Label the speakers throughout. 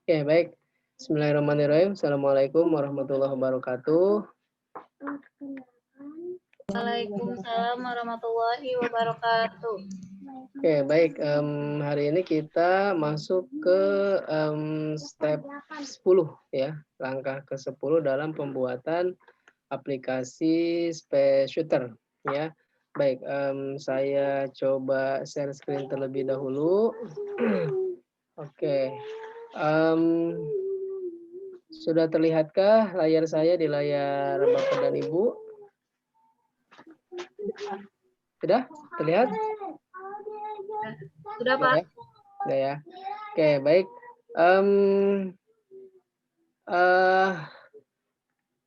Speaker 1: Oke, baik. Bismillahirrahmanirrahim. Assalamualaikum warahmatullahi wabarakatuh.
Speaker 2: Waalaikumsalam warahmatullahi wabarakatuh.
Speaker 1: Oke, baik. Hari ini kita masuk ke step 10 ya, langkah ke-10 dalam pembuatan aplikasi Space Shooter ya. Baik, saya coba share screen terlebih dahulu. Oke. Sudah terlihatkah layar saya di layar Bapak dan Ibu? Sudah terlihat?
Speaker 2: Sudah, Pak?
Speaker 1: Ya, sudah ya. Oke, baik.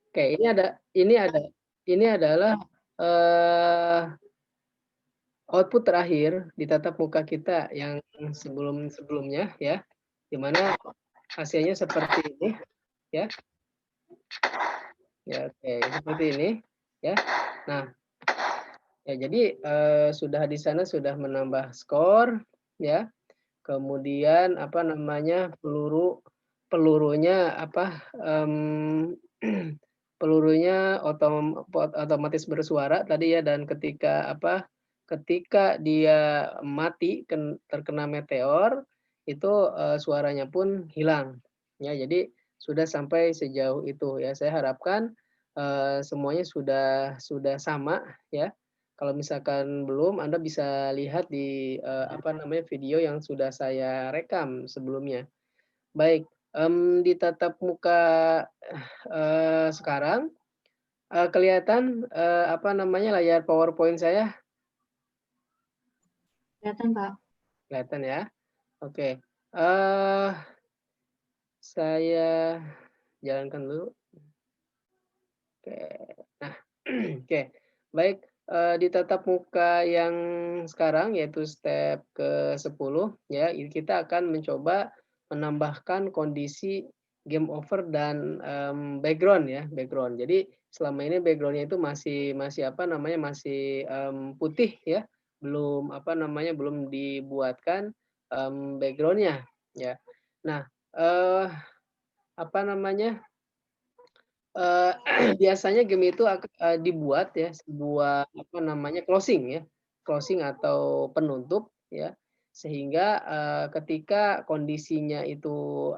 Speaker 1: Oke, ini adalah output terakhir di tatap muka kita yang sebelumnya ya, di mana hasilnya seperti ini ya. Ya, oke, seperti ini ya. Nah, ya jadi sudah di sana sudah menambah skor ya. Kemudian apa namanya pelurunya apa pelurunya otomatis bersuara tadi ya, dan ketika dia mati terkena meteor itu suaranya pun hilang ya. Jadi sudah sampai sejauh itu ya. Saya harapkan semuanya sudah sama ya. Kalau misalkan belum, Anda bisa lihat di video yang sudah saya rekam sebelumnya. Baik, di tatap muka sekarang kelihatan layar PowerPoint saya?
Speaker 2: Kelihatan, Pak.
Speaker 1: Kelihatan ya. Oke. eh saya jalankan dulu. Oke. Nah, oke. Baik, di tatap muka yang sekarang yaitu step ke-10 ya, kita akan mencoba menambahkan kondisi game over dan background ya, background. Jadi selama ini background-nya itu masih putih ya, belum dibuatkan background-nya ya. Nah, eh apa namanya biasanya game itu dibuat ya sebuah closing ya, closing atau penutup ya, sehingga ketika kondisinya itu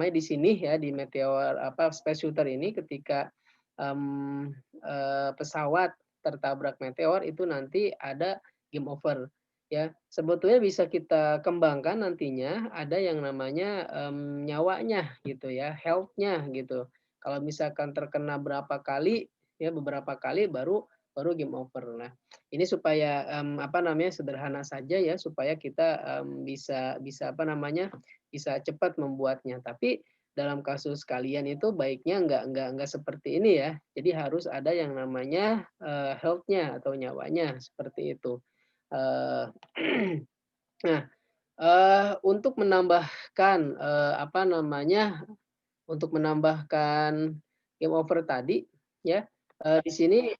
Speaker 1: di sini ya, di meteor space shooter ini, ketika pesawat tertabrak meteor itu nanti ada game over ya. Sebetulnya bisa kita kembangkan nantinya ada yang namanya nyawanya gitu ya, health-nya gitu. Kalau misalkan terkena beberapa kali baru baru game over. Nah, ini supaya sederhana saja ya, supaya kita bisa bisa bisa cepat membuatnya. Tapi dalam kasus kalian itu baiknya nggak seperti ini ya. Jadi harus ada yang namanya health-nya atau nyawanya seperti itu. Eh, nah, untuk menambahkan game over tadi ya, di sini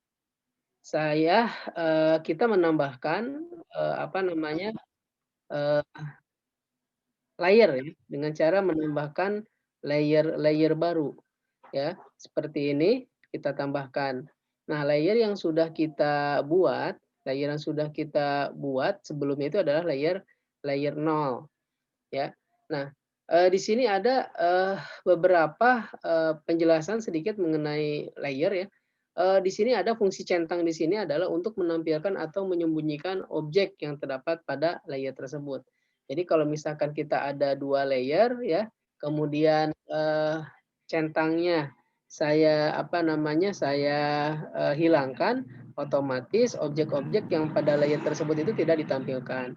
Speaker 1: kita menambahkan eee, layer ya, dengan cara menambahkan layer baru ya, seperti ini kita tambahkan. Nah, layer yang sudah kita buat sebelumnya itu adalah layer 0 ya. Nah, di sini ada beberapa penjelasan sedikit mengenai layer ya. Di sini ada fungsi centang di sini adalah untuk menampilkan atau menyembunyikan objek yang terdapat pada layer tersebut. Jadi kalau misalkan kita ada 2 layer ya, kemudian centangnya saya hilangkan, otomatis objek-objek yang pada layer tersebut itu tidak ditampilkan.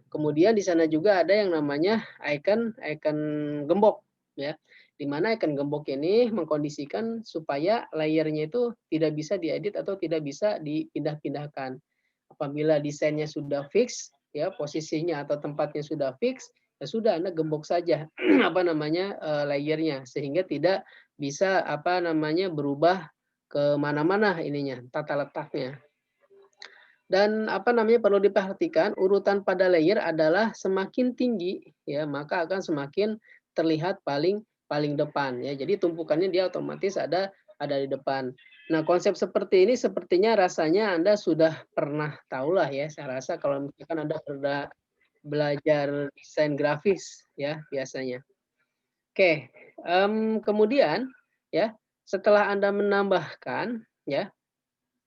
Speaker 1: Kemudian di sana juga ada yang namanya icon gembok ya. Di mana icon gembok ini mengkondisikan supaya layernya itu tidak bisa diedit atau tidak bisa dipindah-pindahkan. Apabila desainnya sudah fix ya, posisinya atau tempatnya sudah fix, ya sudah Anda gembok saja layernya, sehingga tidak bisa berubah ke mana-mana ininya, tata letaknya. Dan perlu diperhatikan urutan pada layer adalah semakin tinggi ya, maka akan semakin terlihat paling paling depan ya. Jadi tumpukannya dia otomatis ada di depan. Nah, konsep seperti ini sepertinya rasanya Anda sudah pernah tahulah ya, saya rasa kalau misalkan Anda pernah belajar desain grafis ya biasanya. Oke, kemudian ya, setelah Anda menambahkan ya,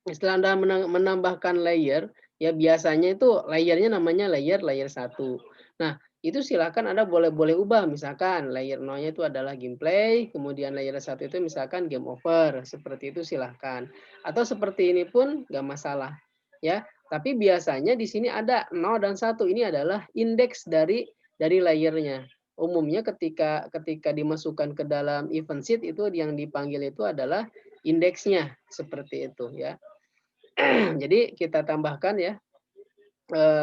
Speaker 1: setelah Anda menambahkan layer, ya biasanya itu layernya namanya layer satu. Nah, itu silakan Anda boleh ubah, misalkan layer nolnya itu adalah gameplay, kemudian layer satu itu misalkan game over, seperti itu silahkan. Atau seperti ini pun nggak masalah, ya. Tapi biasanya di sini ada 0 dan 1, ini adalah indeks dari layernya. Umumnya ketika ketika dimasukkan ke dalam event sheet itu yang dipanggil itu adalah indeksnya, seperti itu ya. Jadi kita tambahkan ya,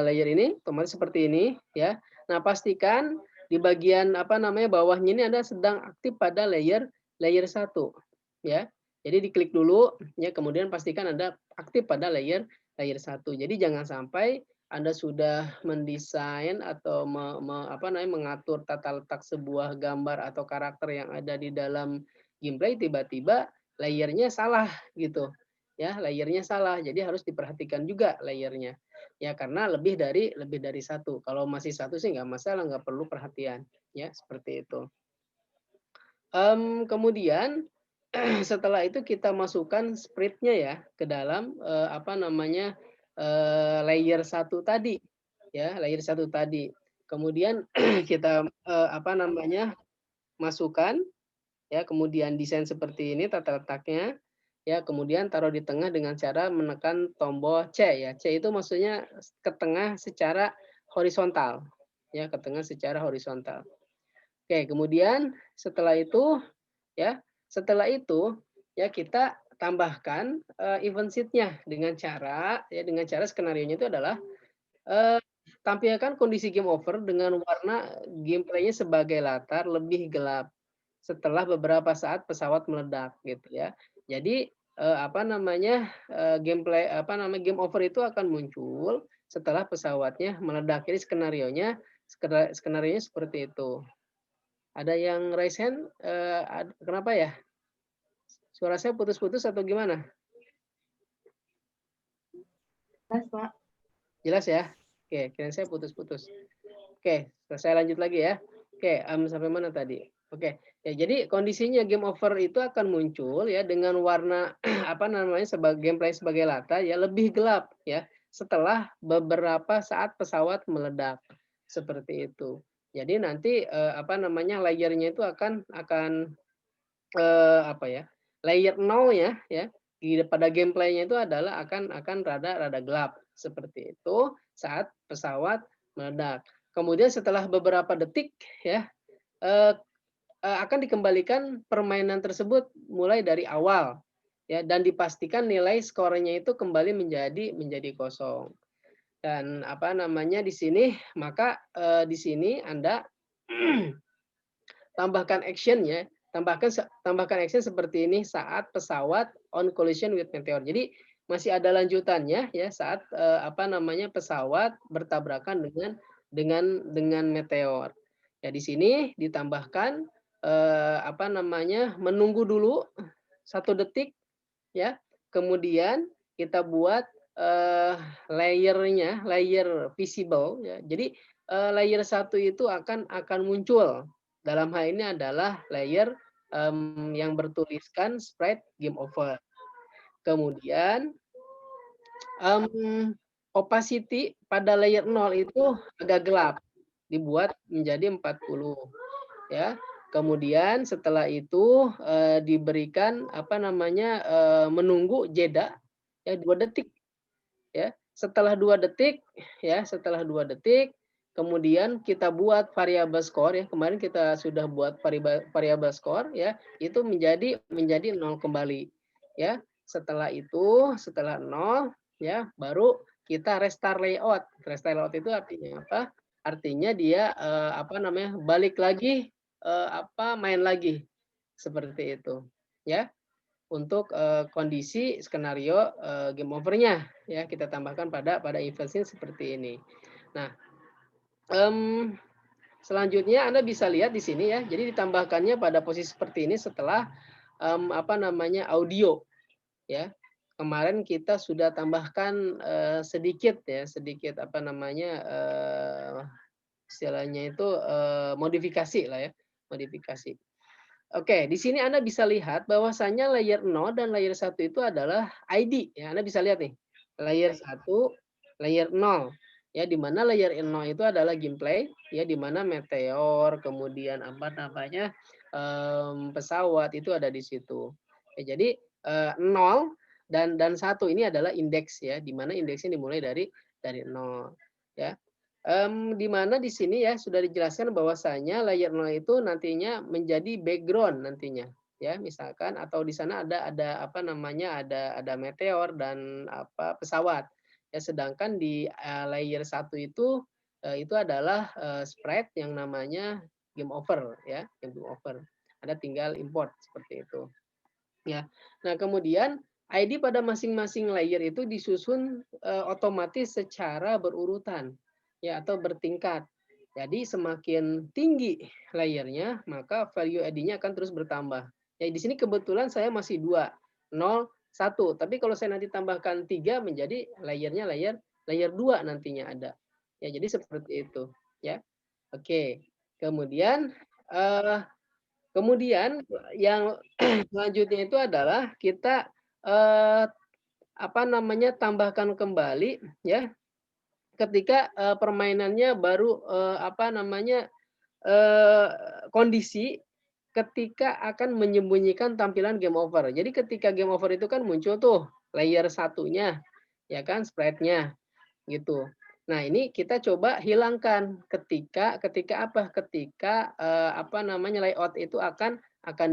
Speaker 1: layer ini otomatis seperti ini ya. Nah, pastikan di bagian apa namanya, bawahnya ini Anda sedang aktif pada layer satu ya. Jadi diklik dulu ya, kemudian pastikan Anda aktif pada layer satu. Jadi jangan sampai Anda sudah mendesain atau apa namanya, mengatur tata letak sebuah gambar atau karakter yang ada di dalam gameplay, tiba-tiba layernya salah gitu ya, layernya salah. Jadi harus diperhatikan juga layernya. Ya karena lebih dari satu. Kalau masih satu sih nggak masalah, nggak perlu perhatian, ya seperti itu. Kemudian setelah itu kita masukkan sprite-nya ya ke dalam, apa namanya, layer satu tadi, ya, layer satu tadi. Kemudian kita, apa namanya, masukkan, ya, kemudian desain seperti ini tata letaknya, ya, kemudian taruh di tengah dengan cara menekan tombol C ya. C itu maksudnya ke tengah secara horizontal, ya, ke tengah secara horizontal. Oke, kemudian setelah itu ya, setelah itu ya kita tambahkan, event sheet-nya dengan cara skenarionya itu adalah, eee, tampilkan kondisi game over dengan warna gameplay-nya sebagai latar lebih gelap setelah beberapa saat pesawat meledak gitu ya. Jadi, apa namanya, gameplay apa namanya, game over itu akan muncul setelah pesawatnya meledak. Jadi skenarionya seperti itu. Ada yang raise hand, kenapa ya? Suara saya putus-putus atau gimana?
Speaker 2: Jelas, Pak.
Speaker 1: Jelas ya? Oke, kirain saya putus-putus. Oke, saya lanjut lagi ya. Oke, sampai mana tadi? Oke, ya jadi kondisinya game over itu akan muncul ya dengan warna apa namanya, sebagai gameplay sebagai latar ya lebih gelap ya setelah beberapa saat pesawat meledak, seperti itu. Jadi nanti, apa namanya, layernya itu akan, apa ya, layer 0 ya, pada gameplaynya itu adalah akan rada gelap, seperti itu saat pesawat meledak. Kemudian setelah beberapa detik ya, eee akan dikembalikan permainan tersebut mulai dari awal, ya, dan dipastikan nilai skornya itu kembali menjadi kosong. Dan apa namanya, di sini maka, di sini Anda tambahkan action-nya, tambahkan action seperti ini saat pesawat on collision with meteor. Jadi masih ada lanjutannya ya saat, apa namanya, pesawat bertabrakan dengan meteor. Ya di sini ditambahkan, apa namanya, menunggu dulu 1 detik ya, kemudian kita buat, layer visible ya. Jadi, layer satu itu akan muncul, dalam hal ini adalah layer, yang bertuliskan sprite game over. Kemudian, opacity pada layer 0 itu agak gelap, dibuat menjadi 40 ya. Kemudian setelah itu, diberikan apa namanya, menunggu jeda ya 2 detik ya. Setelah 2 detik, kemudian kita buat variabel skor ya, kemarin kita sudah buat variabel skor ya, itu menjadi 0 kembali ya. Setelah 0 ya, baru kita restart layout. Restart layout itu artinya apa? Artinya dia, apa namanya, balik lagi, apa, main lagi, seperti itu ya. Untuk, kondisi skenario, game over-nya ya, kita tambahkan pada event scene seperti ini. Nah, mmm, selanjutnya Anda bisa lihat di sini ya. Jadi ditambahkannya pada posisi seperti ini setelah apa namanya audio ya. Kemarin kita sudah tambahkan sedikit ya, sedikit apa namanya istilahnya itu modifikasi lah ya, modifikasi. Oke, di sini Anda bisa lihat bahwasanya layer 0 dan layer 1 itu adalah ID ya. Anda bisa lihat nih. Layer 1, layer 0 ya, di mana layer 0 itu adalah gameplay ya, di mana meteor, kemudian apa namanya pesawat itu ada di situ. Ya, jadi 0 dan 1 ini adalah indeks ya, di mana indeksnya dimulai dari 0 ya. Di mana di sini ya sudah dijelaskan bahwasanya layer 0 itu nantinya menjadi background nantinya ya, misalkan atau di sana ada apa namanya, ada meteor dan apa pesawat. Ya sedangkan di layer 1 itu adalah sprite yang namanya game over ya, game over. Anda tinggal import seperti itu. Ya. Nah, kemudian ID pada masing-masing layer itu disusun otomatis secara berurutan ya atau bertingkat. Jadi semakin tinggi layernya, maka value ID-nya akan terus bertambah. Ya, di sini kebetulan saya masih 2, 0, 1. Tapi kalau saya nanti tambahkan 3 menjadi layernya layer 2 nantinya ada. Ya, jadi seperti itu, ya. Oke. Kemudian eh kemudian yang selanjutnya itu adalah kita, apa namanya, tambahkan kembali ya, ketika, permainannya baru, apa namanya, eee, kondisi ketika akan menyembunyikan tampilan game over. Jadi ketika game over itu kan muncul tuh layer satunya, ya kan, sprite-nya. Gitu. Nah, ini kita coba hilangkan ketika ketika apa? Ketika, apa namanya, layout itu akan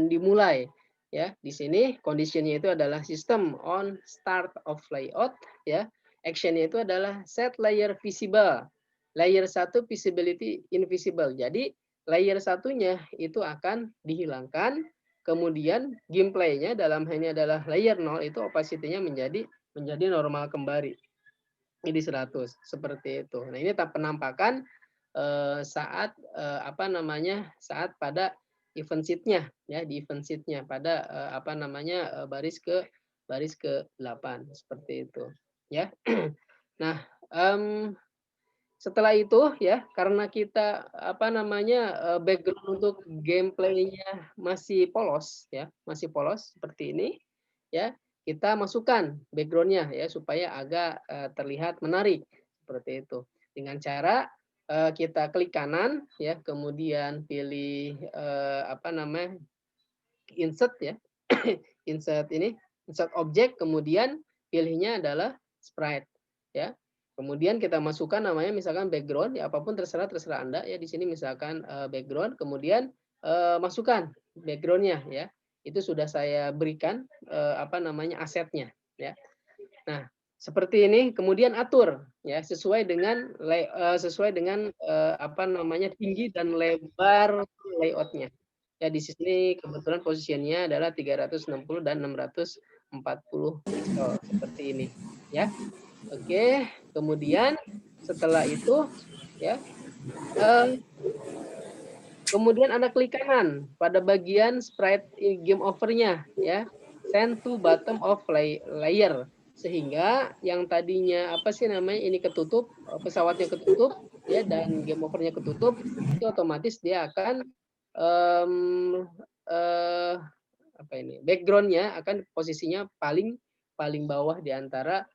Speaker 1: dimulai, ya. Di sini condition-nya itu adalah system on start of layout, ya. Action-nya itu adalah set layer visible. Layer satu visibility invisible. Jadi layer satunya itu akan dihilangkan, kemudian gameplay-nya dalam hal ini adalah layer 0 itu opacity-nya menjadi normal kembali. Jadi 100 seperti itu. Nah, ini penampakan, saat, apa namanya, saat pada event sheet-nya, ya, di event sheet-nya pada, apa namanya, baris ke-8, seperti itu, ya. Nah, setelah itu ya, karena kita, apa namanya, background untuk gameplay-nya masih polos ya, masih polos seperti ini, ya, kita masukkan background-nya ya, supaya agak, terlihat menarik, seperti itu. Dengan cara, kita klik kanan ya, kemudian pilih, apa namanya, insert ya, insert ini, insert objek, kemudian pilihnya adalah sprite, ya. Kemudian kita masukkan namanya misalkan background, ya apapun terserah terserah Anda ya, di sini misalkan, background, kemudian, masukkan background-nya ya. Itu sudah saya berikan, apa namanya, asetnya, ya. Nah, seperti ini, kemudian atur ya, sesuai dengan, apa namanya, tinggi dan lebar layout-nya. Ya di sini kebetulan posisinya adalah 360 dan 640 piksel, seperti ini, ya. Oke, kemudian setelah itu ya, eee, kemudian Anda klik kanan pada bagian sprite game over-nya ya, send to bottom of layer. Sehingga yang tadinya, apa sih namanya, ini ketutup, pesawatnya ketutup ya dan game over-nya ketutup, itu otomatis dia akan, mmm, eee, apa ini, background-nya akan posisinya paling paling bawah di antara,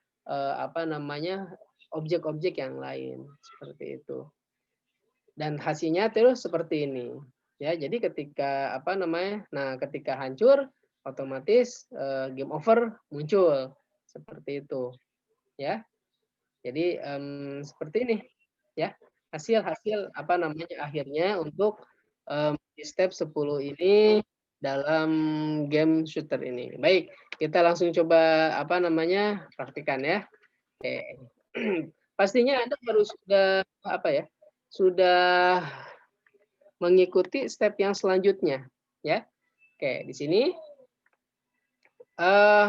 Speaker 1: apa namanya, objek-objek yang lain, seperti itu. Dan hasilnya terus seperti ini. Ya, jadi ketika apa namanya, nah ketika hancur otomatis, game over muncul, seperti itu, ya. Jadi, seperti ini, ya, hasil-hasil apa namanya, akhirnya untuk, di step 10 ini dalam game shooter ini. Baik, kita langsung coba apa namanya, praktikan ya. Oke. Pastinya Anda harus sudah apa ya, sudah mengikuti step yang selanjutnya, ya. Oke, di sini,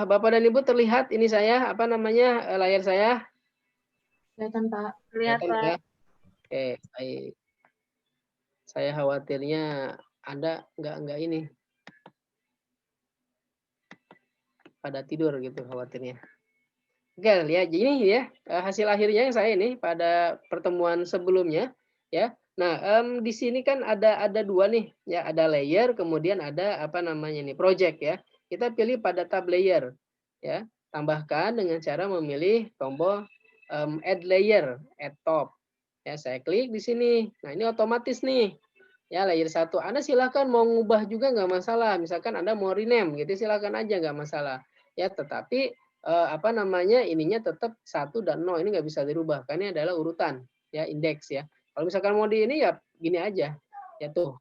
Speaker 1: Bapak dan Ibu terlihat ini saya, apa namanya, layar saya?
Speaker 2: Kelihatan, Pak.
Speaker 3: Lihat,
Speaker 1: Kelihatan ya?
Speaker 3: Pak.
Speaker 1: Oke, baik. Saya khawatirnya Anda nggak ini, pada tidur gitu khawatirnya. Oke, lihat jadi ya, hasil akhirnya yang saya ini pada pertemuan sebelumnya, ya. Nah, di sini kan ada 2 nih, ya, ada layer kemudian ada apa namanya nih, project ya. Kita pilih pada tab layer, ya. Tambahkan dengan cara memilih tombol, add layer, add top. Ya, saya klik di sini. Nah, ini otomatis nih, ya layer 1. Anda silakan mau ngubah juga nggak masalah, misalkan Anda mau rename gitu silakan aja nggak masalah. Ya, tetapi apa namanya, ininya tetap 1 dan 0 ini nggak bisa dirubah, karena ini adalah urutan, ya, indeks ya. Kalau misalkan mau di ini ya gini aja, ya tuh,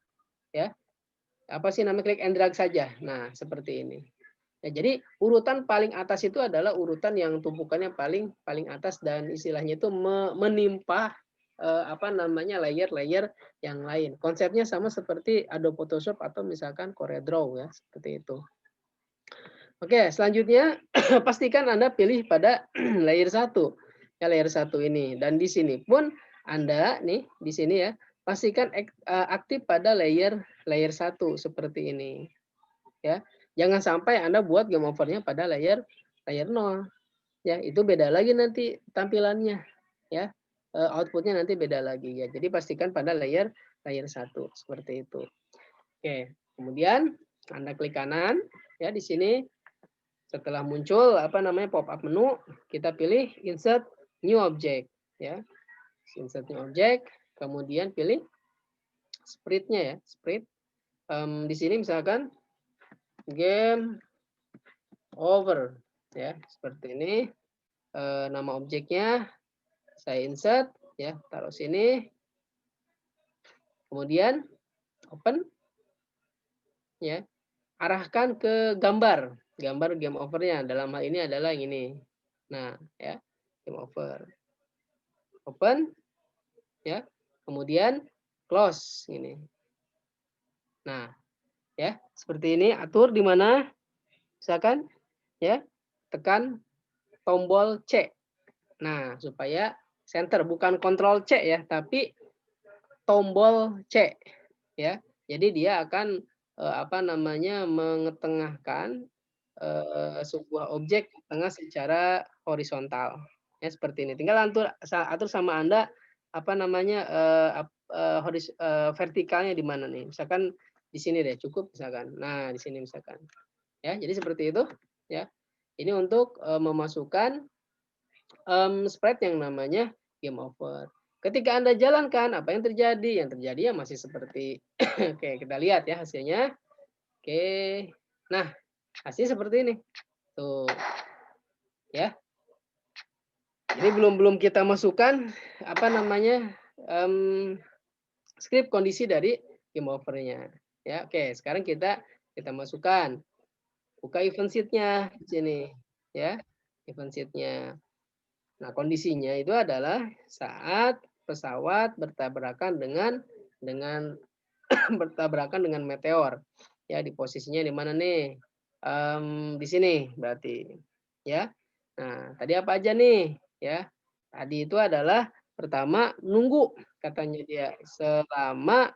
Speaker 1: ya, apa sih namanya, klik and drag saja. Nah, seperti ini. Ya, jadi urutan paling atas itu adalah urutan yang tumpukannya paling paling atas dan istilahnya itu menimpa, apa namanya, layer-layer yang lain. Konsepnya sama seperti Adobe Photoshop atau misalkan CorelDRAW ya, seperti itu. Oke, selanjutnya pastikan Anda pilih pada layer 1. Ya, layer 1 ini dan di sini pun Anda nih, di sini ya, pastikan aktif pada layer layer 1 seperti ini, ya. Jangan sampai Anda buat game overnya pada layer layer 0, ya, itu beda lagi nanti tampilannya, ya, output nanti beda lagi ya. Jadi pastikan pada layer layer 1 seperti itu. Oke, kemudian Anda klik kanan, ya, di sini setelah muncul apa namanya pop up menu, kita pilih insert new object ya. Insert new object, kemudian pilih sprite-nya ya, sprite. Di sini misalkan game over ya, seperti ini. Nama objeknya saya insert ya, taruh sini. Kemudian open ya. Arahkan ke gambar, gambar game overnya. Dalam hal ini adalah yang ini. Nah, ya, game over. Open ya. Kemudian close ini. Nah, ya, seperti ini atur di mana misalkan ya, tekan tombol C. Nah, supaya center bukan kontrol C ya, tapi tombol C ya. Jadi dia akan apa namanya mengetengahkan sebuah objek di tengah secara horizontal. Ya seperti ini. Tinggal atur sama Anda apa namanya vertikalnya di mana nih. Misalkan di sini deh cukup misalkan. Nah, di sini misalkan. Ya, jadi seperti itu ya. Ini untuk memasukkan sprite yang namanya game over. Ketika Anda jalankan, apa yang terjadi? Yang terjadi ya masih seperti oke, kita lihat ya hasilnya. Oke. Nah, hasilnya seperti ini. Tuh, ya. Jadi belum belum kita masukkan apa namanya, script kondisi dari game overnya. Ya, oke. Sekarang kita masukkan. Buka event sheet-nya di sini, ya. Event sheet-nya. Nah, kondisinya itu adalah saat pesawat bertabrakan dengan bertabrakan dengan meteor. Ya, di posisinya di mana nih? Di sini berarti, ya. Nah, tadi apa aja nih? Ya, tadi itu adalah pertama nunggu katanya dia selama,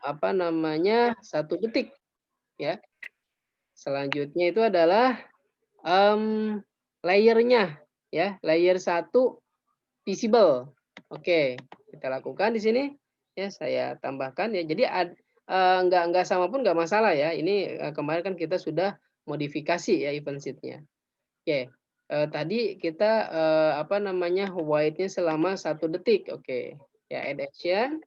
Speaker 1: apa namanya, 1 detik, ya. Selanjutnya itu adalah, mmm, layer-nya, ya, layer 1 visible. Oke, kita lakukan di sini, ya saya tambahkan ya. Jadi nggak sama pun nggak masalah ya. Ini, kemarin kan kita sudah modifikasi ya event sheet-nya. Oke, tadi kita, apa namanya, white-nya selama 1 detik. Oke, ya add action,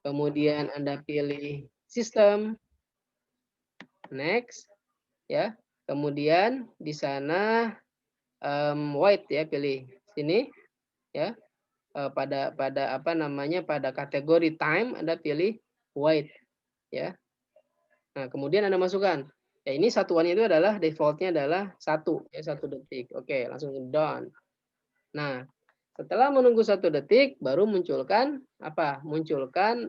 Speaker 1: kemudian Anda pilih sistem, next, ya. Kemudian di sana, white ya pilih sini, ya. Pada apa namanya, pada kategori time Anda pilih white ya. Nah, kemudian Anda masukkan, ya ini satuannya itu adalah default-nya adalah 1 ya, 1 detik. Oke, langsung done. Nah, setelah menunggu 1 detik baru munculkan apa, munculkan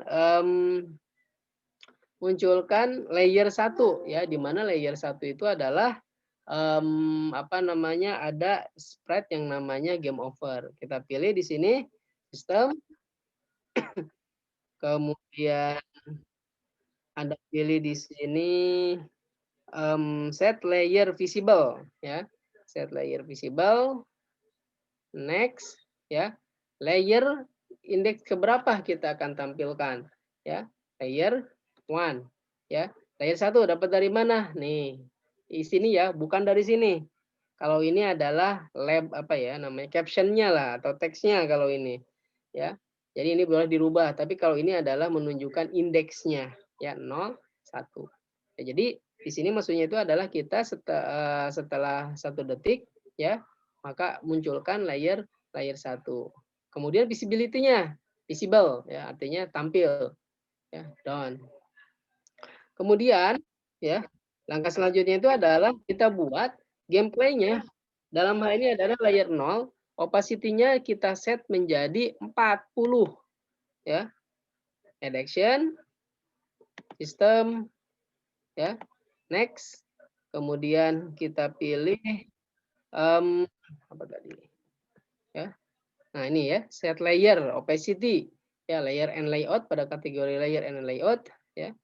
Speaker 1: layer 1 ya, di mana layer 1 itu adalah, apa namanya, ada sprite yang namanya game over. Kita pilih di sini sistem kemudian Anda pilih di sini, set layer visible ya, set layer visible, next ya, layer indeks keberapa kita akan tampilkan ya, layer one ya, layer satu dapat dari mana? Nih, di sini ya, bukan dari sini. Kalau ini adalah apa ya namanya, caption-nya lah atau teksnya kalau ini, ya. Jadi ini boleh dirubah, tapi kalau ini adalah menunjukkan indeksnya, ya, 0, 1. Ya, jadi di sini maksudnya itu adalah kita setelah 1 detik, ya, maka munculkan layer layer 1. Kemudian visibility-nya, visible, ya, artinya tampil, ya, done. Kemudian, ya, langkah selanjutnya itu adalah kita buat gameplay-nya. Dalam hal ini adalah layer 0, opacity-nya kita set menjadi 40 ya. Add action, system, ya, next. Kemudian kita pilih, apa tadi, ya. Nah ini ya, set layer, opacity, ya, layer and layout pada kategori layer and layout, ya.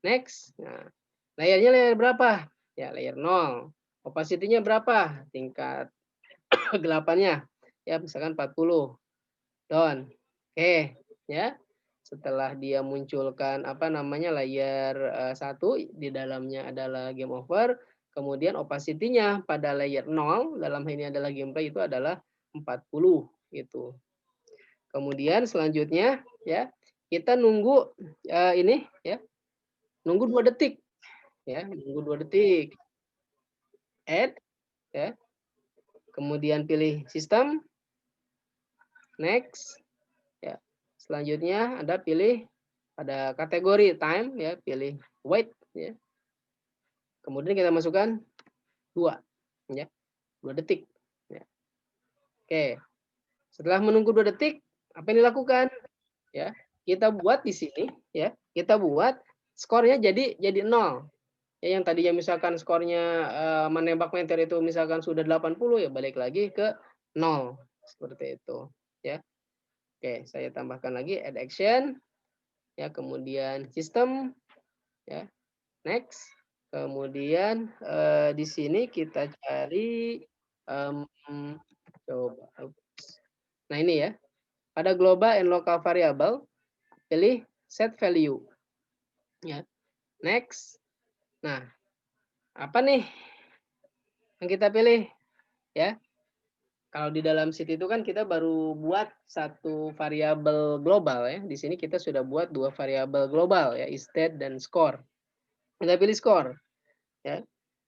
Speaker 1: Next. Nah, layernya layer berapa? Ya, layer 0. Opacity-nya berapa? Tingkat kegelapannya, ya, misalkan 40. Done. Oke, ya. Setelah dia munculkan apa namanya layer 1 di dalamnya adalah game over, kemudian opacity-nya pada layer 0 dalam hal ini adalah gameplay itu adalah 40 gitu. Kemudian selanjutnya ya, kita nunggu ini ya, nunggu 2 detik ya, nunggu 2 detik. Add ya, kemudian pilih sistem, next ya. Selanjutnya Anda pilih pada kategori time ya, pilih wait ya. Kemudian kita masukkan 2 ya, 2 detik ya. Oke. Setelah menunggu 2 detik, apa yang dilakukan? Ya, kita buat di sini ya, kita buat skornya jadi 0. Ya, yang tadinya misalkan skornya, menembak meter itu misalkan sudah 80 ya balik lagi ke 0, seperti itu, ya. Oke, saya tambahkan lagi add action, ya, kemudian sistem, ya, next, kemudian, di sini kita cari, coba, nah ini ya, pada global and local variable, pilih set value, ya, next. Nah, apa nih yang kita pilih, ya? Kalau di dalam sheet itu kan kita baru buat satu variabel global ya. Di sini kita sudah buat 2 variabel global ya, state dan score. Kita pilih score ya.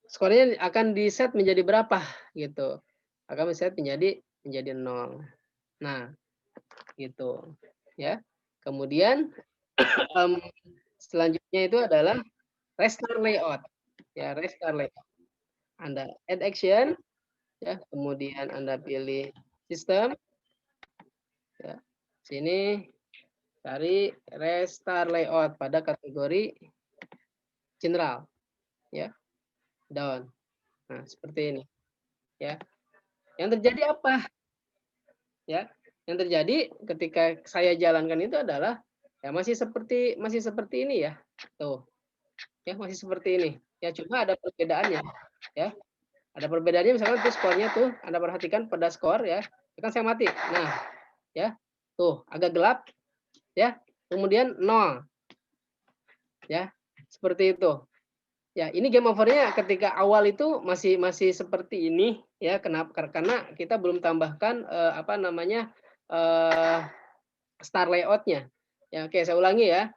Speaker 1: Skornya akan di-set menjadi berapa gitu. Akan di-set menjadi 0. Nah, gitu ya. Kemudian selanjutnya itu adalah restart layout. Ya, restart layout. Anda add action ya, kemudian Anda pilih sistem ya. Sini cari restart layout pada kategori general ya, down. Nah, seperti ini ya. Yang terjadi apa? Ya, yang terjadi ketika saya jalankan itu adalah ya masih seperti ini ya. Tuh, ya masih seperti ini. Ya cuma ada perbedaannya ya. Ada perbedaannya misalkan tuh skornya tuh Anda perhatikan pada skor ya. Itu kan saya mati. Nah, ya. Tuh, agak gelap ya. Kemudian 0. Ya. Seperti itu. Ya, ini game over-nya ketika awal itu masih seperti ini ya, kenapa? Karena kita belum tambahkan, apa namanya, eee, start layout-nya. Ya, oke saya ulangi ya.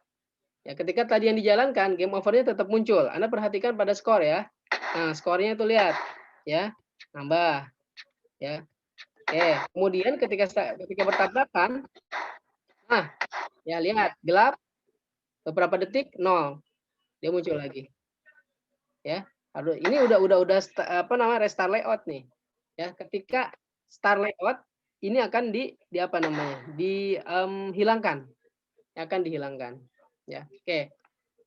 Speaker 1: Ya, ketika tadi yang dijalankan game over-nya tetap muncul. Anda perhatikan pada skor ya. Nah, skornya itu lihat ya, nambah ya. Oke, kemudian ketika bertabrakan, nah, ya lihat gelap, beberapa detik 0, dia muncul lagi. Ya, aduh ini udah apa namanya, restart layout nih. Ya, ketika start layout ini akan di apa namanya, hilangkan, akan dihilangkan. Ya, oke.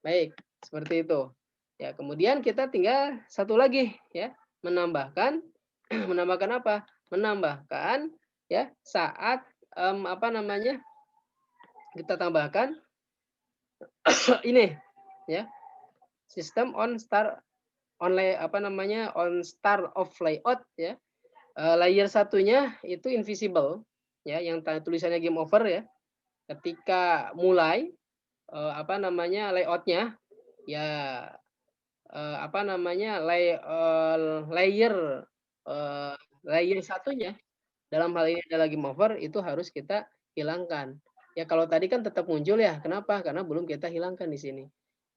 Speaker 1: Baik, seperti itu. Ya, kemudian kita tinggal satu lagi ya, menambahkan menambahkan apa? Menambahkan ya saat, apa namanya, kita tambahkan ini ya, sistem on start on start of layout ya. Layer satunya itu invisible ya, yang tulisannya game over ya. Ketika mulai layoutnya ya, layer layer satunya dalam hal ini adalah game over itu harus kita hilangkan. Ya kalau tadi kan tetap muncul ya, kenapa? Karena belum kita hilangkan di sini.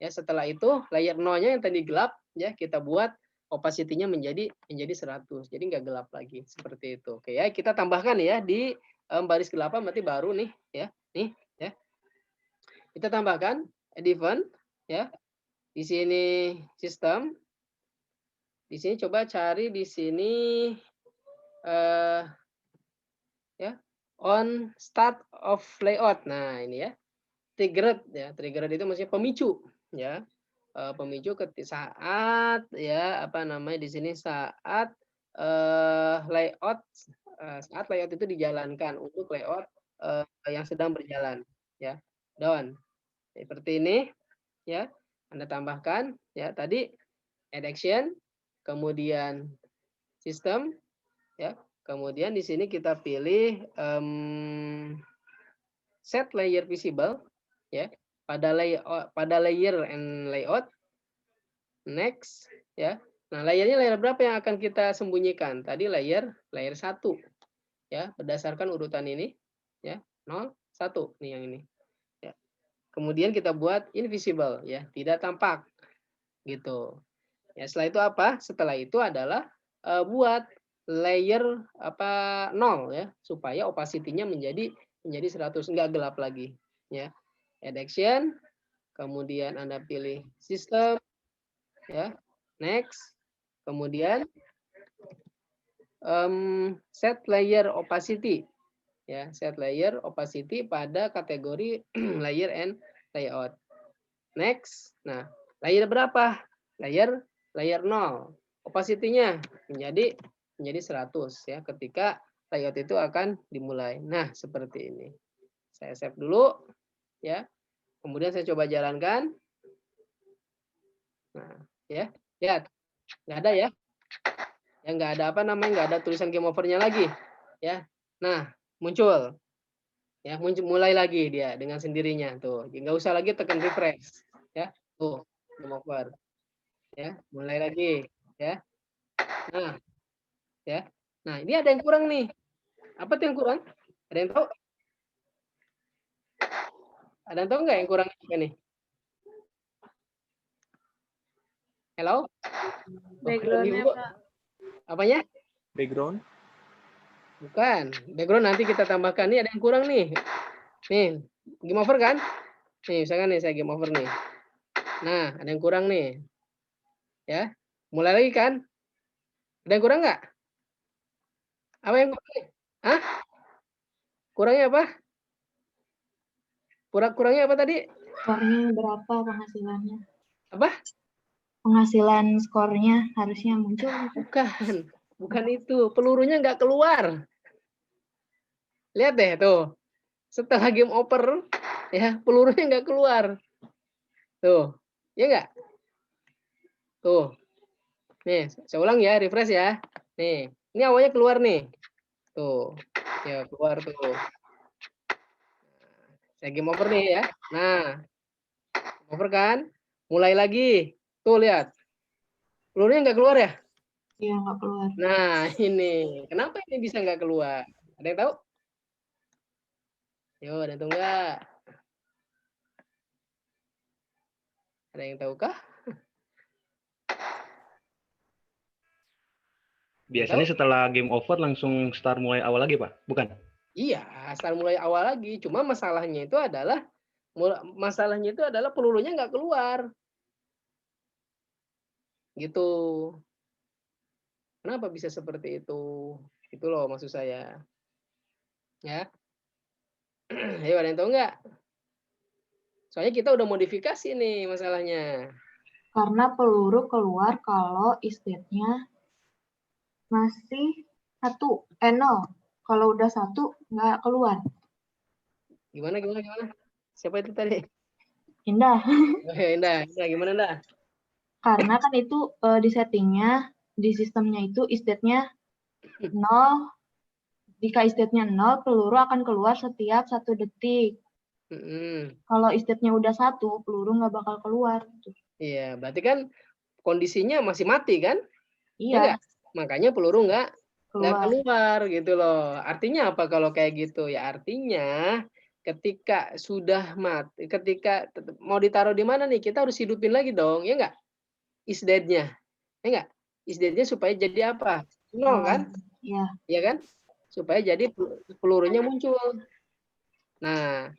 Speaker 1: Ya setelah itu layer 0-nya yang tadi gelap ya kita buat opacity-nya menjadi 100. Jadi nggak gelap lagi seperti itu. Oke ya, kita tambahkan ya di baris ke-8 berarti baru nih ya. Nih ya. Kita tambahkan add event ya. Di sini sistem. Di sini coba cari di sini ya, on start of layout. Nah, ini ya. Triggered ya. Triggered itu maksudnya pemicu ya. Pemicu saat ya di sini saat layout saat layout itu dijalankan untuk layout yang sedang berjalan ya. Down. Seperti ini ya. Anda tambahkan ya tadi add action, kemudian sistem ya. Kemudian di sini kita pilih set layer visible ya pada layer and layout. Next ya. Nah, layernya layer berapa yang akan kita sembunyikan? Tadi layer 1 ya, berdasarkan urutan ini ya. 0 1 nih yang ini. Ya. Kemudian kita buat invisible ya, tidak tampak gitu. Ya, setelah itu apa? Setelah itu adalah buat layer 0 ya, supaya opacity-nya menjadi 100, enggak gelap lagi ya. Add action, kemudian Anda pilih sistem ya. Next. Kemudian set layer opacity ya, set layer opacity pada kategori layer and layout. Next. Nah, layer berapa? Layer 0. Opacity-nya menjadi 100 ya ketika layout itu akan dimulai. Nah, seperti ini. Saya save dulu ya. Kemudian saya coba jalankan. Nah, ya. Lihat. Nggak ada ya. Ya nggak ada nggak ada tulisan game over-nya lagi. Ya. Nah, muncul. Ya, mulai lagi dia dengan sendirinya tuh. Nggak usah lagi tekan refresh. Ya. Tuh, game over. Ya, mulai lagi ya. Nah, ya. Nah, ini ada yang kurang nih. Apa tuh yang kurang? Ada yang tahu? Ada yang tahu nggak yang kurang apa nih? Hello?
Speaker 2: Background-nya, Pak.
Speaker 1: Apanya?
Speaker 3: Background.
Speaker 1: Bukan. Background nanti kita tambahkan. Nih ada yang kurang nih. Nih, game over kan? Nih, misalkan nih saya game over nih. Nah, ada yang kurang nih. Ya. Mulai lagi kan? Ada yang kurang nggak? Apa yang kurang? Hah? Kurangnya apa? Kurangnya apa tadi?
Speaker 2: Skornya berapa penghasilannya?
Speaker 1: Apa?
Speaker 2: Penghasilan skornya harusnya muncul gitu.
Speaker 1: Bukan itu. Pelurunya nggak keluar. Lihat deh tuh. Setelah game over, ya pelurunya nggak keluar. Tuh, ya nggak? Tuh. Nih, saya ulang ya, refresh ya. Nih, ini awalnya keluar nih. Tuh, ya keluar tuh. Saya game over nih ya. Nah, game over kan? Mulai lagi. Tuh lihat. Pelurunya nggak keluar ya?
Speaker 2: Iya, nggak keluar.
Speaker 1: Nah, ini. Kenapa ini bisa nggak keluar? Ada yang tahu? Yo, ada yang tahu nggak? Ada yang tahu kah?
Speaker 3: Biasanya setelah game over langsung start mulai awal lagi, Pak? Bukan?
Speaker 1: Iya, start mulai awal lagi. Cuma masalahnya itu adalah pelurunya nggak keluar. Gitu. Kenapa bisa seperti itu? Itu loh maksud saya. Ya. Ayo ada yang tahu nggak? Soalnya kita udah modifikasi nih masalahnya.
Speaker 2: Karena peluru keluar kalau state-nya masih 0. Kalau udah 1, nggak keluar.
Speaker 1: Gimana? Siapa itu tadi?
Speaker 2: Indah.
Speaker 1: Oke, Indah, gimana Indah?
Speaker 2: Karena kan itu di settingnya, di sistemnya itu state-nya 0. Jika state-nya 0, peluru akan keluar setiap 1 detik.
Speaker 1: Mm-mm.
Speaker 2: Kalau state-nya udah 1, peluru nggak bakal keluar.
Speaker 1: Iya, berarti kan kondisinya masih mati kan? Ya
Speaker 2: Iya,
Speaker 1: enggak? Makanya peluru nggak
Speaker 2: keluar.
Speaker 1: keluar gitu loh. Artinya apa kalau kayak gitu? Ya artinya ketika sudah mati, ketika mau ditaruh di mana nih? Kita harus hidupin lagi dong, ya enggak? Is dead-nya. Ya enggak? Is dead-nya supaya jadi apa? 0
Speaker 2: Oh,
Speaker 1: kan?
Speaker 2: iya.
Speaker 1: Ya kan? Supaya jadi pelurunya muncul. Nah,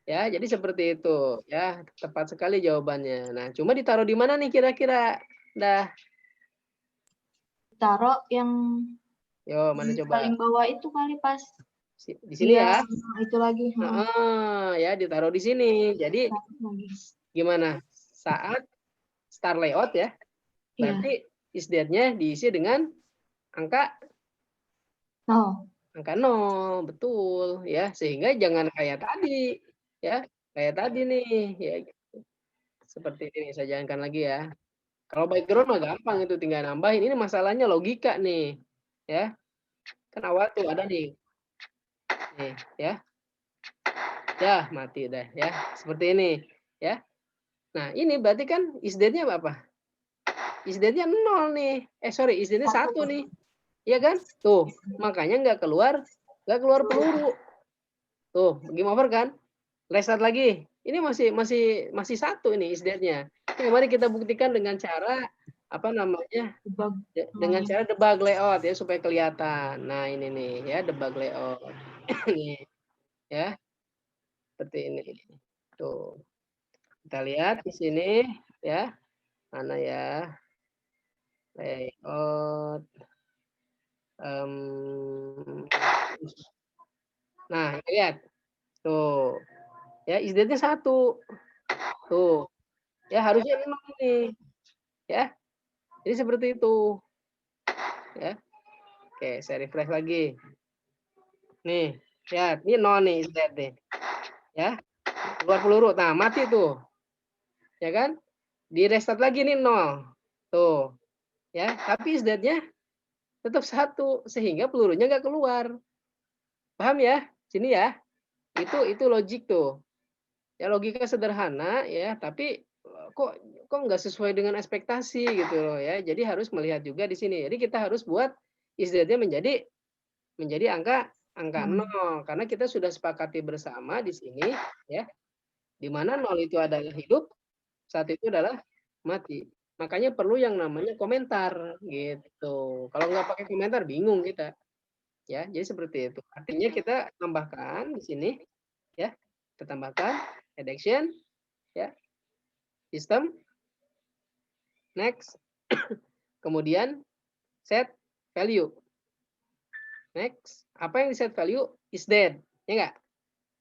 Speaker 1: ya jadi seperti itu ya, tepat sekali jawabannya. Nah, cuma ditaruh di mana nih kira-kira? Dah,
Speaker 2: Taruh yang
Speaker 1: yo mana coba?
Speaker 2: paling bawah itu kali pas
Speaker 1: Di sini
Speaker 2: dia
Speaker 1: ya.
Speaker 2: itu lagi.
Speaker 1: Heeh, ya ditaruh di sini. Jadi
Speaker 2: Lagi.
Speaker 1: gimana? Saat start layout ya,
Speaker 2: Iya.
Speaker 1: berarti is dead-nya diisi dengan angka
Speaker 2: Oh,
Speaker 1: angka 0, betul ya. Sehingga jangan kayak tadi ya, kayak tadi nih ya. Seperti ini saya jalankan lagi ya. Kalau background mah gampang itu tinggal nambahin. Ini masalahnya logika nih. Ya. Kan awal tuh ada nih. Nih, ya. Ya, mati dah ya. Seperti ini, ya. Nah, ini berarti kan is dead-nya apa? Is dead-nya 0 nih. Sorry, is dead-nya 1 nih. Iya kan? Tuh, makanya nggak keluar peluru. Tuh, game over kan? Restart lagi. Ini masih 1 ini is dead-nya. Oke, mari kita buktikan dengan cara apa namanya?
Speaker 2: debug.
Speaker 1: Dengan cara debug layout ya supaya kelihatan. Nah, ini nih ya debug layout. Nih, ya. Seperti ini. Tuh. Kita lihat di sini ya. Mana ya? Layout. Nah, lihat. Tuh. Ya, is dead-nya 1. Tuh. Ya, harusnya 0 nih. Ya. Jadi seperti itu. Ya. Oke, saya refresh lagi. Nih, lihat. Ini 0 nih is dead nih. Ya. Keluar peluru. Nah, mati tuh. Ya kan? Di restart lagi nih 0. Tuh. Ya, tapi is dead-nya tetap 1 sehingga pelurunya nggak keluar. Paham ya? Sini ya. Itu logik tuh. Ya logika sederhana ya, tapi kok nggak sesuai dengan ekspektasi gitu loh ya. Jadi harus melihat juga di sini. Jadi kita harus buat is dead-nya menjadi angka 0 karena kita sudah sepakati bersama di sini ya, di mana 0 itu adalah hidup, 1 itu adalah mati. Makanya perlu yang namanya komentar gitu. Kalau nggak pakai komentar bingung kita. Ya, jadi seperti itu. Artinya kita tambahkan di sini ya. Kita tambahkan add action ya, sistem, next, kemudian set value. Next, apa yang di set value is dead, ya enggak?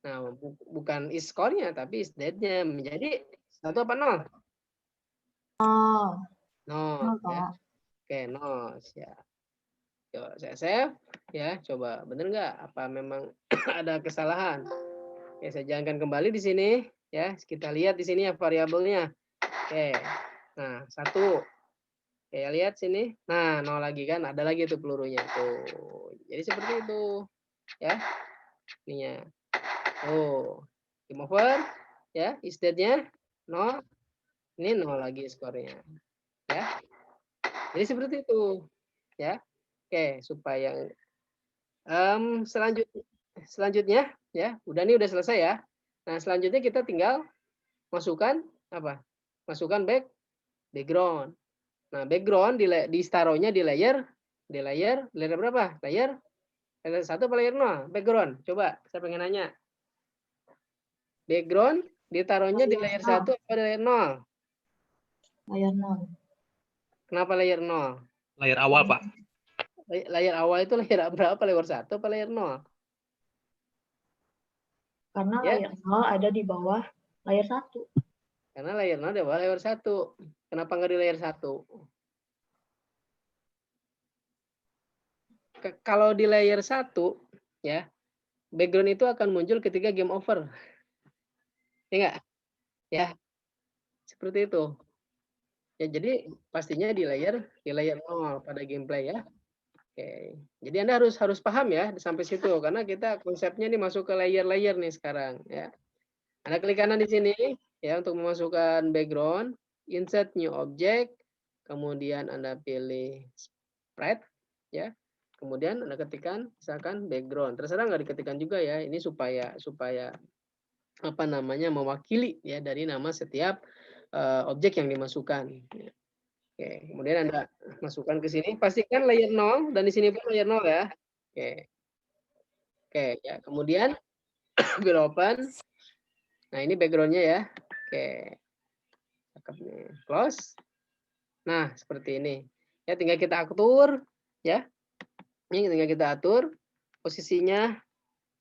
Speaker 1: Nah, bukan is score-nya tapi is dead-nya menjadi 1 apa 0?
Speaker 2: Oh,
Speaker 1: 0 ya. Oke, 0 siap. Coba saya save ya, coba bener nggak? Apa memang ada kesalahan? Oke, saya jalankan kembali di sini ya. Kita lihat di sini ya variabelnya. Oke. Nah, 1. Oke, lihat sini. Nah, 0 lagi kan, ada lagi tuh pelurunya tuh. Jadi seperti itu ya. Ininya. Tuh. Game over ya, is dead-nya 0. Ini 0 lagi skornya. Ya. Jadi seperti itu ya. Oke, supaya selanjutnya ya, udah selesai ya. Nah, selanjutnya kita tinggal masukkan apa? Masukkan background. Nah, background ditaruhnya di layer berapa? Layer 1 apa layer 0? Background. Coba saya pengen nanya. Background ditaruhnya di layer 1 apa di layer 0?
Speaker 2: layar 0.
Speaker 1: Kenapa layer 0?
Speaker 3: Layar awal, Pak.
Speaker 1: Layer awal itu layer berapa? Layer 1 apa layer 0?
Speaker 2: Karena
Speaker 1: Ya,
Speaker 2: layar 0 ada di bawah layar 1.
Speaker 1: karena layer 0 di bawah layer 1. Kenapa nggak di layer 1? Kalau di layer 1 ya, background itu akan muncul ketika game over. Ya enggak? Ya. Seperti itu. Ya, jadi pastinya di layer 0 pada gameplay ya. Oke. Jadi Anda harus paham ya sampai situ karena kita konsepnya nih masuk ke layer-layer nih sekarang ya. Anda klik kanan di sini ya untuk memasukkan background, insert new object, kemudian Anda pilih sprite ya. Kemudian Anda ketikkan misalkan background. Terserah nggak diketikkan juga ya. Ini supaya apa namanya mewakili ya dari nama setiap objek yang dimasukkan. Oke, kemudian Anda masukkan ke sini, pastikan layer 0 dan di sini pun layer 0 ya. Oke. Oke, ya. Kemudian will open. Nah, ini background-nya ya. Oke. Cakep nih. Close. Nah, seperti ini. Ya, tinggal kita atur ya. Ini tinggal kita atur posisinya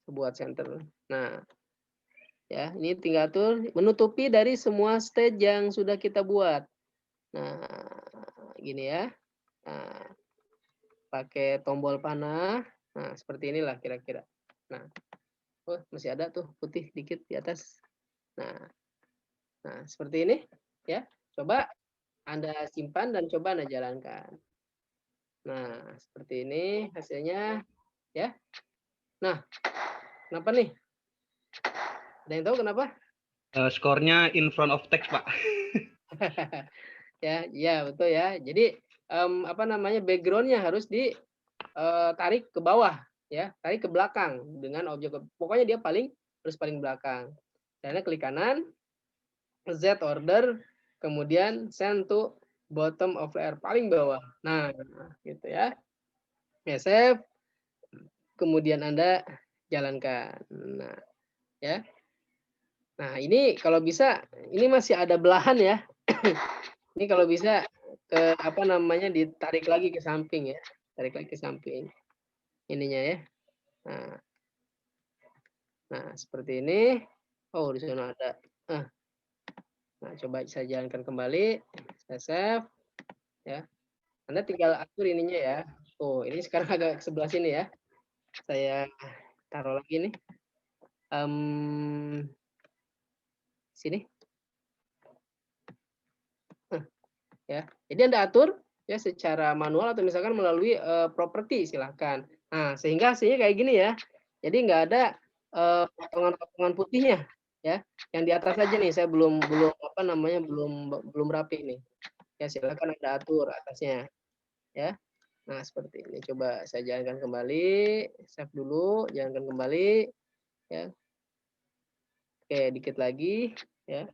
Speaker 1: buat center. Nah, ya, ini tinggal atur menutupi dari semua stage yang sudah kita buat. Nah, gini ya. Nah, pakai tombol panah. Nah, seperti inilah kira-kira. Nah, oh masih ada tuh putih dikit di atas. Nah, seperti ini ya. Coba Anda simpan dan coba Anda jalankan. Nah, seperti ini hasilnya ya. Nah, kenapa nih? Ada yang tahu kenapa?
Speaker 3: Skornya in front of text, Pak.
Speaker 1: Ya, iya betul ya. Jadi apa namanya background-nya harus ditarik ke bawah ya, tarik ke belakang dengan objek. Pokoknya dia harus paling belakang. Karena klik kanan, Z order, kemudian send to bottom of layer paling bawah. Nah, gitu ya. Ya, save. Kemudian Anda jalankan. Nah, ya. Nah, ini kalau bisa ini masih ada belahan ya. Ini kalau bisa ke apa namanya ditarik lagi ke samping ya. Tarik lagi ke samping. Ininya ya. Nah, nah seperti ini. Oh, di sana ada. Nah, coba saya jalankan kembali. Saya save ya. Anda tinggal atur ininya ya. Oh, ini sekarang agak ke sebelah sini ya. Saya taruh lagi nih. Sini. Ya. Jadi Anda atur ya secara manual atau misalkan melalui properti silahkan. Nah, sehingga hasilnya kayak gini ya. Jadi nggak ada potongan-potongan putihnya ya. Yang di atas aja nih saya belum apa namanya belum rapi nih. Ya silakan Anda atur atasnya ya. Nah, seperti ini. Coba saya jalankan kembali, save dulu, jalankan kembali ya. Oke, dikit lagi ya.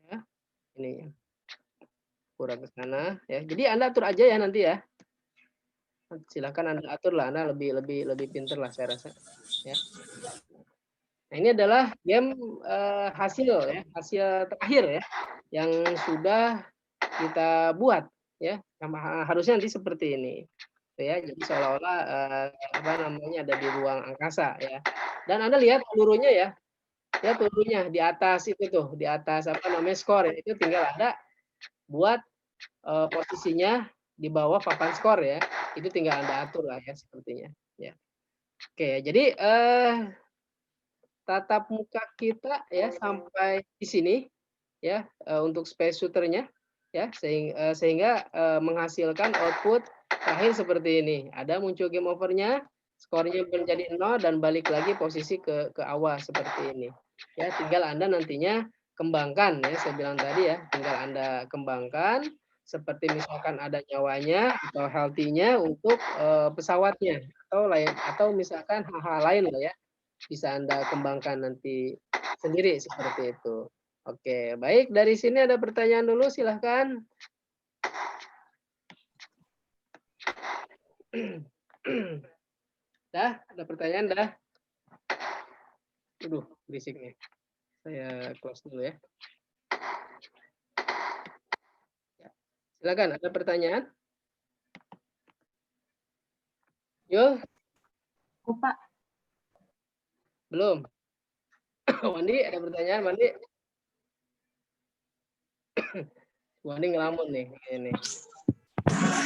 Speaker 1: Ya. Ini kurang ke sana ya. Jadi Anda atur aja ya nanti ya. Silakan Anda atur lah, Anda lebih pintar lah saya rasa ya. Nah, ini adalah game hasil ya, hasil terakhir ya yang sudah kita buat ya. Harusnya nanti seperti ini. Ya, jadi seolah-olah apa namanya ada di ruang angkasa ya. Dan Anda lihat pelurunya ya. Ya pelurunya di atas itu tuh, di atas apa namanya skor ya. Itu tinggal Anda buat posisinya di bawah papan skor ya. Itu tinggal Anda atur lah ya sepertinya ya. Oke, jadi tatap muka kita ya sampai di sini ya untuk space shooter-nya ya sehingga menghasilkan output terakhir seperti ini. Ada muncul game over-nya, skornya menjadi 0 dan balik lagi posisi ke awal seperti ini. Ya, tinggal Anda nantinya kembangkan ya saya bilang tadi ya, tinggal Anda kembangkan seperti misalkan ada nyawanya atau healthy-nya untuk pesawatnya atau misalkan hal-hal lain lah ya. Bisa Anda kembangkan nanti sendiri seperti itu. Oke, baik dari sini ada pertanyaan dulu silahkan. Dah, ada pertanyaan dah. Aduh, berisik nih. Saya close dulu ya. Silakan, ada pertanyaan? Yo.
Speaker 2: Oh, Pak.
Speaker 1: Belum. Wandi, ada pertanyaan, Wandi? Wandi ngelamun nih ini.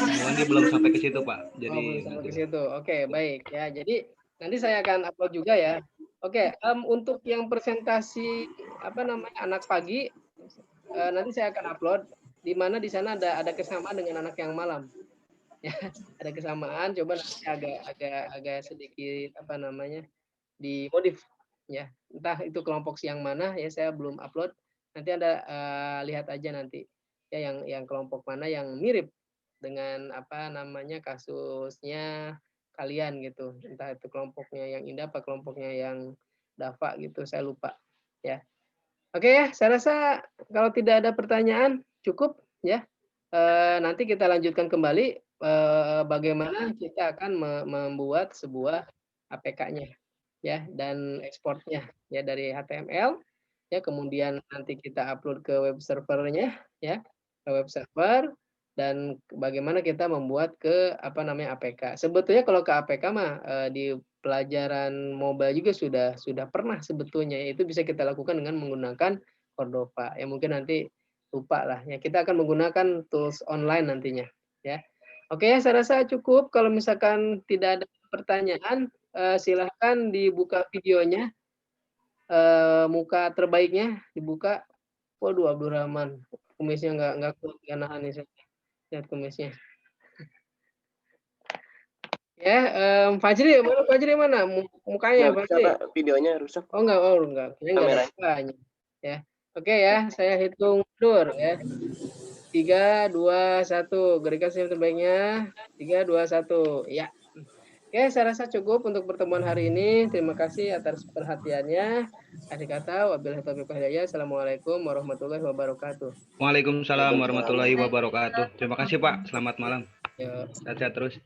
Speaker 3: Wandi belum sampai ke situ, Pak. Jadi
Speaker 1: belum sampai ke situ. Oke, baik ya. Jadi nanti saya akan upload juga ya Oke, untuk yang presentasi apa namanya anak pagi, nanti saya akan upload di mana di sana ada kesamaan dengan anak yang malam. Ya, ada kesamaan, coba nanti agak sedikit apa namanya dimodif ya. Entah itu kelompok siang mana ya saya belum upload. Nanti Anda lihat aja nanti ya yang kelompok mana yang mirip dengan apa namanya kasusnya kalian gitu. Entah itu kelompoknya yang Indah apa kelompoknya yang Dava gitu, saya lupa ya. Oke ya, saya rasa kalau tidak ada pertanyaan cukup ya. Nanti kita lanjutkan kembali bagaimana kita akan membuat sebuah APK-nya ya dan ekspornya ya dari HTML ya kemudian nanti kita upload ke web servernya ya ke web server dan bagaimana kita membuat ke apa namanya APK. Sebetulnya kalau ke APK mah di pelajaran mobile juga sudah pernah sebetulnya itu bisa kita lakukan dengan menggunakan Cordova. Ya mungkin nanti lupa lah ya kita akan menggunakan tools online nantinya ya. Oke ya saya rasa cukup kalau misalkan tidak ada pertanyaan silahkan dibuka videonya, muka terbaiknya dibuka. Waduh Abdurrahman, kumisnya nggak kuat nggak nahan nih saya lihat kumisnya. Ya, Fajri mana Fajri mana? Mukanya
Speaker 4: Nggak bisa,
Speaker 1: Fajri?
Speaker 4: Pak. Videonya rusak.
Speaker 1: Oh enggak. Kayaknya nggak ada
Speaker 4: Kameranya.
Speaker 1: mukanya. Ya. Oke ya, saya hitung mundur ya. 3, 2, 1. Berikan senyum terbaiknya. 3, 2, 1. Ya. Oke, saya rasa cukup untuk pertemuan hari ini. Terima kasih atas perhatiannya. Akhir kata, wabillahi taufiq wal hidayah. Assalamualaikum warahmatullahi wabarakatuh.
Speaker 3: Waalaikumsalam warahmatullahi wabarakatuh. Terima kasih Pak. Selamat malam.
Speaker 1: Yuk.
Speaker 3: Sehat-sehat terus.